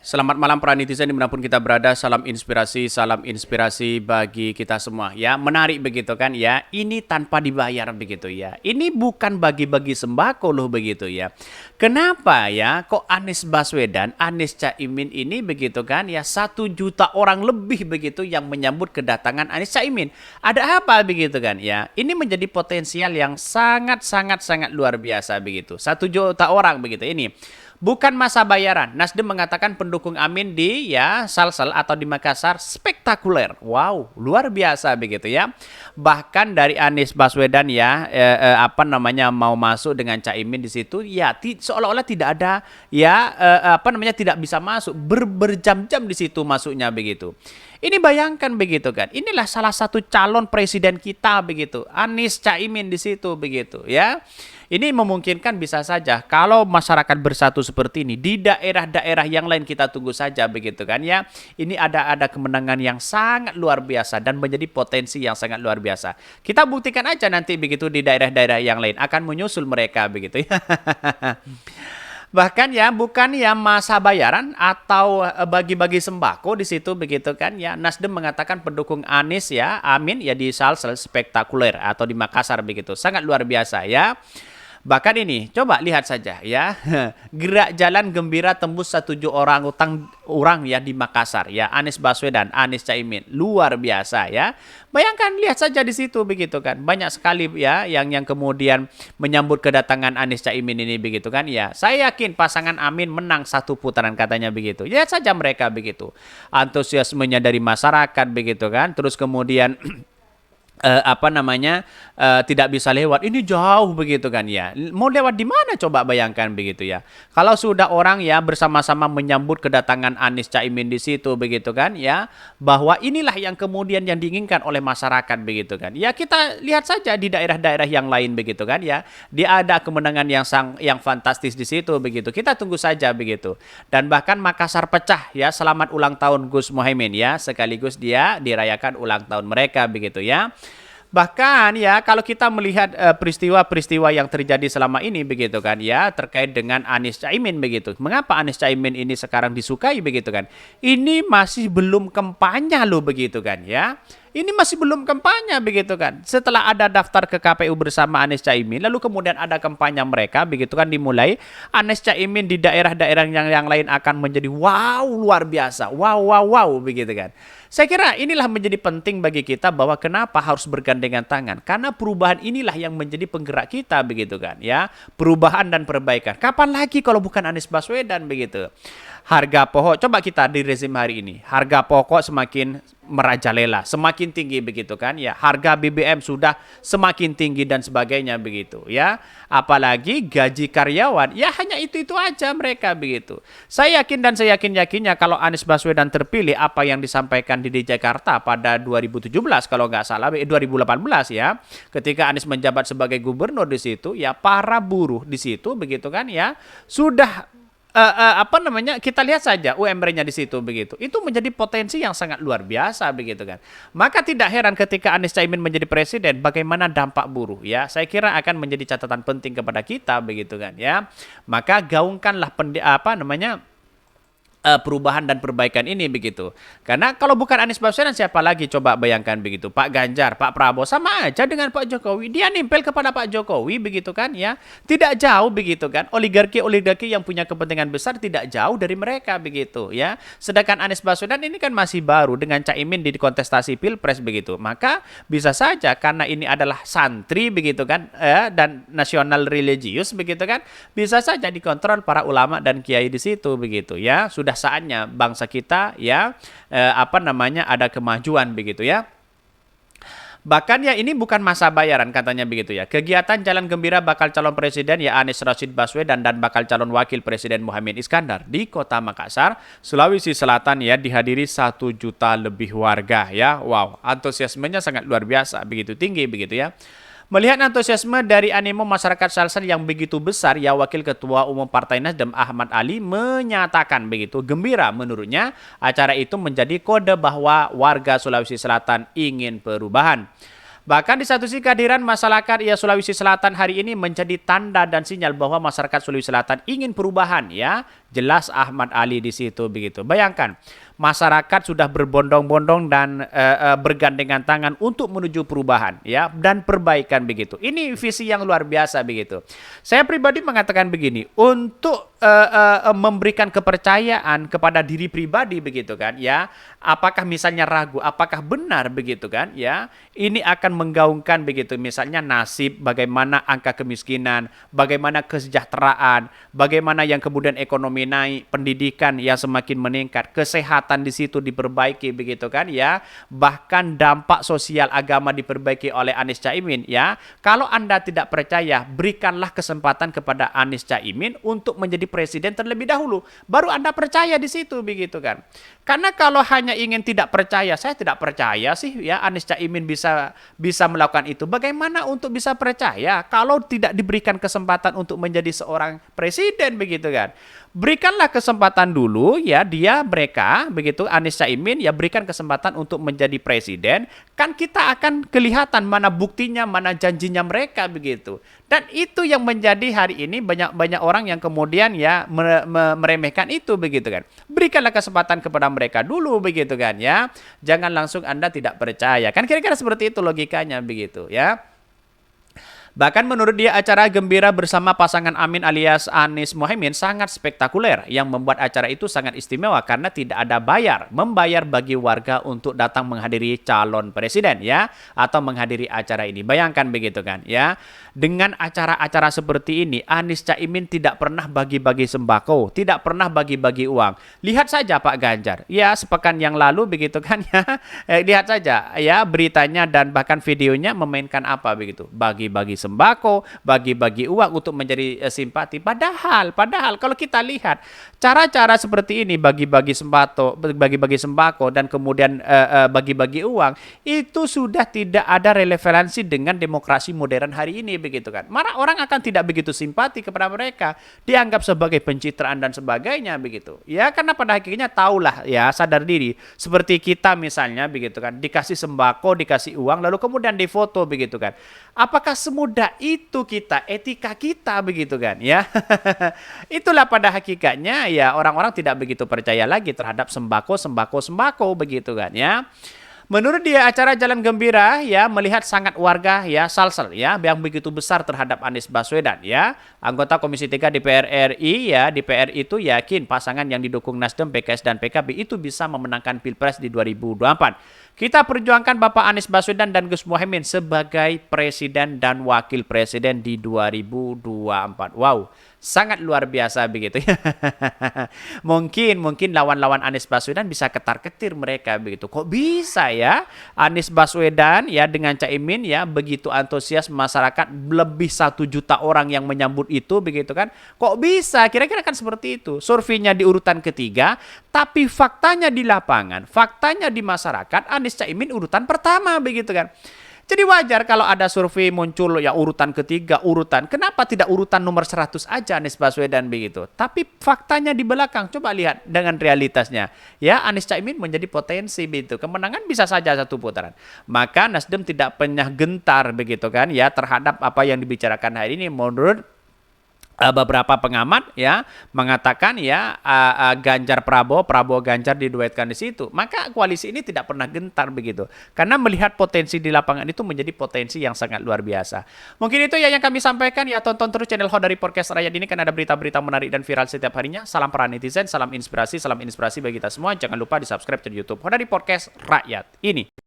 Selamat malam para netizen dimanapun kita berada, salam inspirasi bagi kita semua ya. Menarik begitu kan ya, ini tanpa dibayar begitu ya. Ini bukan bagi-bagi sembako loh begitu ya. Kenapa ya kok Anies Baswedan, Anies Caimin ini begitu kan ya, 1 juta orang lebih begitu yang menyambut kedatangan Anies Caimin. Ada apa begitu kan ya, ini menjadi potensial yang sangat luar biasa begitu. 1 juta orang begitu ini. Bukan masa bayaran. Nasdem mengatakan pendukung Amin di ya Salsel atau di Makassar spektakuler. Wow, luar biasa begitu ya. Bahkan dari Anies Baswedan ya mau masuk dengan Caimin di situ ya seolah-olah tidak ada ya tidak bisa masuk berjam-jam di situ masuknya begitu. Ini bayangkan begitu kan. Inilah salah satu calon presiden kita begitu. Anies Caimin di situ begitu ya. Ini memungkinkan bisa saja kalau masyarakat bersatu seperti ini di daerah-daerah yang lain kita tunggu saja begitu kan ya. Ini ada kemenangan yang sangat luar biasa dan menjadi potensi yang sangat luar biasa. Kita buktikan aja nanti begitu di daerah-daerah yang lain akan menyusul mereka begitu ya. Bahkan ya bukan ya masa bayaran atau bagi-bagi sembako di situ begitu kan ya. Nasdem mengatakan pendukung Anies ya Amin ya di Salsel spektakuler atau di Makassar begitu. Sangat luar biasa ya. Bahkan ini, coba lihat saja ya. Gerak jalan gembira tembus 1 juta orang ya di Makassar ya. Anies Baswedan, Anies Caimin, luar biasa ya. Bayangkan lihat saja di situ begitu kan. Banyak sekali ya yang kemudian menyambut kedatangan Anies Caimin ini begitu kan ya. Saya yakin pasangan Amin menang 1 putaran katanya begitu. Lihat saja mereka begitu. Antusiasmenya dari masyarakat begitu kan. Terus kemudian tidak bisa lewat, ini jauh begitu kan ya, mau lewat di mana coba bayangkan begitu ya. Kalau sudah orang ya bersama-sama menyambut kedatangan Anies Caimin di situ begitu kan ya, bahwa inilah yang kemudian yang diinginkan oleh masyarakat begitu kan ya. Kita lihat saja di daerah-daerah yang lain begitu kan ya, dia ada kemenangan yang fantastis di situ begitu. Kita tunggu saja begitu. Dan bahkan Makassar pecah ya, selamat ulang tahun Gus Muhaimin ya, sekaligus dia dirayakan ulang tahun mereka begitu ya. Bahkan ya kalau kita melihat peristiwa-peristiwa yang terjadi selama ini begitu kan ya, terkait dengan Anies Caimin begitu. Mengapa Anies Caimin ini sekarang disukai begitu kan? Ini masih belum kampanye loh begitu kan ya. Ini masih belum kampanye begitu kan. Setelah ada daftar ke KPU bersama Anies Caimin, lalu kemudian ada kampanye mereka begitu kan dimulai. Anies Caimin di daerah-daerah yang lain akan menjadi wow luar biasa. Wow begitu kan. Saya kira inilah menjadi penting bagi kita bahwa kenapa harus bergandengan tangan. Karena perubahan inilah yang menjadi penggerak kita begitu kan ya. Perubahan dan perbaikan. Kapan lagi kalau bukan Anies Baswedan begitu. Harga pokok, coba kita di rezim hari ini. Harga pokok semakin merajalela, semakin tinggi begitu kan ya. Harga BBM sudah semakin tinggi dan sebagainya begitu ya. Apalagi gaji karyawan, ya hanya itu aja mereka begitu. Saya yakin dan saya yakinnya kalau Anies Baswedan terpilih apa yang disampaikan di Jakarta pada 2017 kalau nggak salah 2018 ya. Ketika Anies menjabat sebagai gubernur di situ ya, para buruh di situ begitu kan ya sudah kita lihat saja UMR-nya di situ begitu. Itu menjadi potensi yang sangat luar biasa begitu kan. Maka tidak heran ketika Anies Caimin menjadi presiden bagaimana dampak buruh ya. Saya kira akan menjadi catatan penting kepada kita begitu kan ya. Maka gaungkanlah perubahan dan perbaikan ini begitu. Karena kalau bukan Anies Baswedan siapa lagi coba bayangkan begitu. Pak Ganjar, Pak Prabowo sama aja dengan Pak Jokowi. Dia nimpel kepada Pak Jokowi begitu kan ya. Tidak jauh begitu kan. Oligarki yang punya kepentingan besar tidak jauh dari mereka begitu ya. Sedangkan Anies Baswedan ini kan masih baru dengan Caimin di kontestasi Pilpres begitu. Maka bisa saja karena ini adalah santri begitu kan dan nasional religius begitu kan. Bisa saja dikontrol para ulama dan kiai di situ begitu ya. Sudah saatnya bangsa kita ya ada kemajuan begitu ya. Bahkan ya ini bukan masa bayaran katanya begitu ya. Kegiatan Jalan Gembira bakal calon presiden ya Anies Rashid Baswedan dan bakal calon wakil presiden Muhaimin Iskandar di Kota Makassar, Sulawesi Selatan ya dihadiri 1 juta lebih warga ya. Wow, antusiasmenya sangat luar biasa begitu tinggi begitu ya. Melihat antusiasme dari animo masyarakat Salsel yang begitu besar, ya Wakil Ketua Umum Partai Nasdem Ahmad Ali menyatakan begitu gembira menurutnya acara itu menjadi kode bahwa warga Sulawesi Selatan ingin perubahan. Bahkan di satu sisi kehadiran masyarakat Sulawesi Selatan hari ini menjadi tanda dan sinyal bahwa masyarakat Sulawesi Selatan ingin perubahan ya jelas Ahmad Ali di situ begitu. Bayangkan, masyarakat sudah berbondong-bondong dan bergandengan tangan untuk menuju perubahan ya dan perbaikan begitu. Ini visi yang luar biasa begitu. Saya pribadi mengatakan begini, untuk memberikan kepercayaan kepada diri pribadi begitu kan ya, apakah misalnya ragu apakah benar begitu kan ya, ini akan menggaungkan begitu misalnya nasib, bagaimana angka kemiskinan, bagaimana kesejahteraan, bagaimana yang kemudian ekonomi naik, pendidikan yang semakin meningkat, kesehatan di situ diperbaiki begitu kan ya, bahkan dampak sosial agama diperbaiki oleh Anies Caimin ya. Kalau Anda tidak percaya, berikanlah kesempatan kepada Anies Caimin untuk menjadi presiden terlebih dahulu, baru Anda percaya di situ begitu kan. Karena kalau hanya ingin tidak percaya, saya tidak percaya sih ya Anies Caimin bisa melakukan itu. Bagaimana untuk bisa percaya kalau tidak diberikan kesempatan untuk menjadi seorang presiden begitu kan? Berikanlah kesempatan dulu ya mereka begitu, Anies Caimin ya, berikan kesempatan untuk menjadi presiden, kan kita akan kelihatan mana buktinya, mana janjinya mereka begitu. Dan itu yang menjadi hari ini banyak orang yang kemudian ya meremehkan itu begitu kan. Berikanlah kesempatan kepada mereka dulu begitu kan ya. Jangan langsung Anda tidak percaya. Kan kira-kira seperti itu logikanya begitu ya. Bahkan menurut dia acara gembira bersama pasangan Amin alias Anies Mohaimin sangat spektakuler, yang membuat acara itu sangat istimewa karena tidak ada membayar bagi warga untuk datang menghadiri calon presiden ya, atau menghadiri acara ini. Bayangkan begitu kan ya. Dengan acara-acara seperti ini, Anies Caimin tidak pernah bagi-bagi sembako, tidak pernah bagi-bagi uang. Lihat saja Pak Ganjar, ya sepekan yang lalu begitu kan ya. Lihat saja ya beritanya dan bahkan videonya memainkan apa begitu. Bagi-bagi sembako, bagi-bagi uang untuk menjadi simpati. Padahal kalau kita lihat cara-cara seperti ini, bagi-bagi sembako dan kemudian bagi-bagi uang, itu sudah tidak ada relevansi dengan demokrasi modern hari ini begitu kan. Mana orang akan tidak begitu simpati kepada mereka, dianggap sebagai pencitraan dan sebagainya begitu. Ya karena pada akhirnya tahulah ya, sadar diri. Seperti kita misalnya begitu kan, dikasih sembako, dikasih uang lalu kemudian difoto begitu kan. Apakah semudah itu etika kita begitu kan ya. Itulah pada hakikatnya ya, orang-orang tidak begitu percaya lagi terhadap sembako begitu kan ya. Menurut dia acara Jalan Gembira ya melihat sangat warga ya salsel ya yang begitu besar terhadap Anies Baswedan ya. Anggota Komisi 3 DPR RI ya, DPR itu yakin pasangan yang didukung Nasdem, PKS dan PKB itu bisa memenangkan Pilpres di 2024. Kita perjuangkan Bapak Anies Baswedan dan Gus Mohaimin sebagai presiden dan wakil presiden di 2024. Wow, sangat luar biasa begitu ya. Mungkin lawan-lawan Anies Baswedan bisa ketar-ketir mereka begitu. Kok bisa ya Anies Baswedan ya dengan Caimin ya begitu antusias, masyarakat lebih 1 juta orang yang menyambut itu begitu kan. Kok bisa? Kira-kira kan seperti itu. Surveinya di urutan ketiga, tapi faktanya di lapangan, faktanya di masyarakat Anies Caimin urutan pertama begitu kan. Jadi wajar kalau ada survei muncul ya urutan ketiga, kenapa tidak urutan nomor 100 aja Anies Baswedan begitu. Tapi faktanya di belakang, coba lihat dengan realitasnya. Ya Anies Caimin menjadi potensi begitu. Kemenangan bisa saja 1 putaran. Maka Nasdem tidak pernah gentar begitu kan ya terhadap apa yang dibicarakan hari ini. Menurut beberapa pengamat ya mengatakan ya Ganjar Prabowo Ganjar diduetkan di situ, maka koalisi ini tidak pernah gentar begitu karena melihat potensi di lapangan itu menjadi potensi yang sangat luar biasa. Mungkin itu ya yang kami sampaikan ya. Tonton terus channel Hodari Podcast Rakyat ini kan ada berita-berita menarik dan viral setiap harinya. Salam para netizen, salam inspirasi bagi kita semua. Jangan lupa di subscribe channel YouTube Hodari Podcast Rakyat ini.